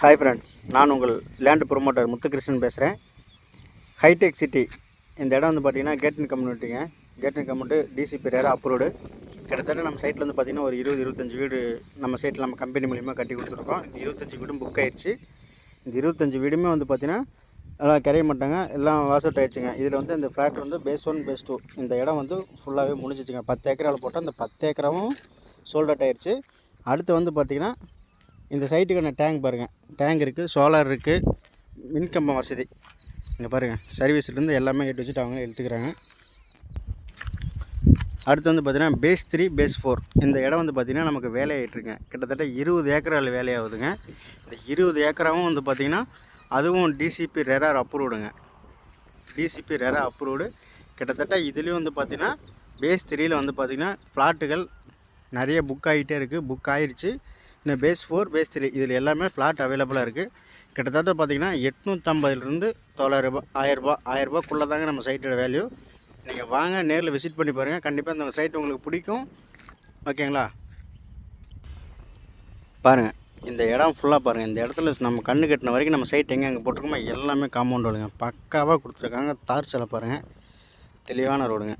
Hi friends, நான் உங்கள் land promoter Muthukrishnan பேசுகிறேன். ஹைடெக் சிட்டி இந்த இடம் வந்து பார்த்திங்கன்னா கேட்டன் கம்யூனிட்டிங்க. கேட்டன் கம்யூனிட்டி டிசிபி ரேரா அப்ரூவ்டு. கிட்டத்தட்ட நம்ம சைட்டில் வந்து பார்த்திங்கன்னா ஒரு 20-25 வீடு நம்ம சைட்டில் நம்ம கம்பெனி மூலிமா கட்டி கொடுத்துருக்கோம். இந்த 25 வீடும் புக் ஆயிடுச்சு. இந்த 25 வீடுமே வந்து பார்த்திங்கன்னா எல்லாம் கரைய மாட்டாங்க, எல்லாம் வாசட் ஆயிடுச்சுங்க. இதில் வந்து இந்த ஃப்ளாட் வந்து பேஸ் 1 பேஸ் 2 இந்த இடம் வந்து ஃபுல்லாகவே முடிஞ்சிச்சுங்க. 10 ஏக்கரால் போட்டால் அந்த 10 ஏக்கராவும் சோல்ட் அவுட் ஆயிடுச்சு. அடுத்து வந்து பார்த்திங்கன்னா இந்த சைட்டுக்கான டேங்க் பாருங்கள், டேங்க் இருக்குது, சோலார் இருக்குது, மின்கம்பம் வசதி இங்கே பாருங்கள், சர்வீஸ்லேருந்து எல்லாமே கேட்டு வச்சுட்டு அவங்களே எடுத்துக்கிறாங்க. அடுத்து வந்து பார்த்திங்கன்னா பேஸ் 3 பேஸ் 4 இந்த இடம் வந்து பார்த்திங்கன்னா நமக்கு வேலையாகிட்டுருங்க. கிட்டத்தட்ட 20 ஏக்கரால் வேலையாகுதுங்க. இந்த 20 ஏக்கராவும் வந்து பார்த்திங்கன்னா அதுவும் டிசிபி ரேரா அப்ரூவ்டுங்க. டிசிபி ரேரா அப்ரூவ்டு. கிட்டத்தட்ட இதுலேயும் வந்து பார்த்திங்கன்னா பேஸ் 3ல் வந்து பார்த்திங்கன்னா ஃப்ளாட்டுகள் நிறைய புக் ஆகிட்டே இருக்குது, புக் ஆகிடுச்சு. இந்த பேஸ் 4 பேஸ் 3 இதில் எல்லாமே ஃப்ளாட் அவைலபிளாக இருக்குது. கிட்டத்தட்ட பார்த்திங்கன்னா 850லேருந்து 900 1000 தாங்க நம்ம சைட்டோட வேல்யூ. நீங்கள் வாங்க, நேரில் விசிட் பண்ணி பாருங்கள். கண்டிப்பாக இந்த சைட் உங்களுக்கு பிடிக்கும். ஓகேங்களா? பாருங்கள், இந்த இடம் ஃபுல்லாக பாருங்கள். இந்த இடத்துல நம்ம கண்ணு கட்டின வரைக்கும் நம்ம சைட் எங்கே போட்டிருக்கோமோ எல்லாமே காம்பவுண்ட் ரோடுங்க. பக்காவாக கொடுத்துருக்காங்க. தார் சாலை பாருங்கள், தெளிவான ரோடுங்க.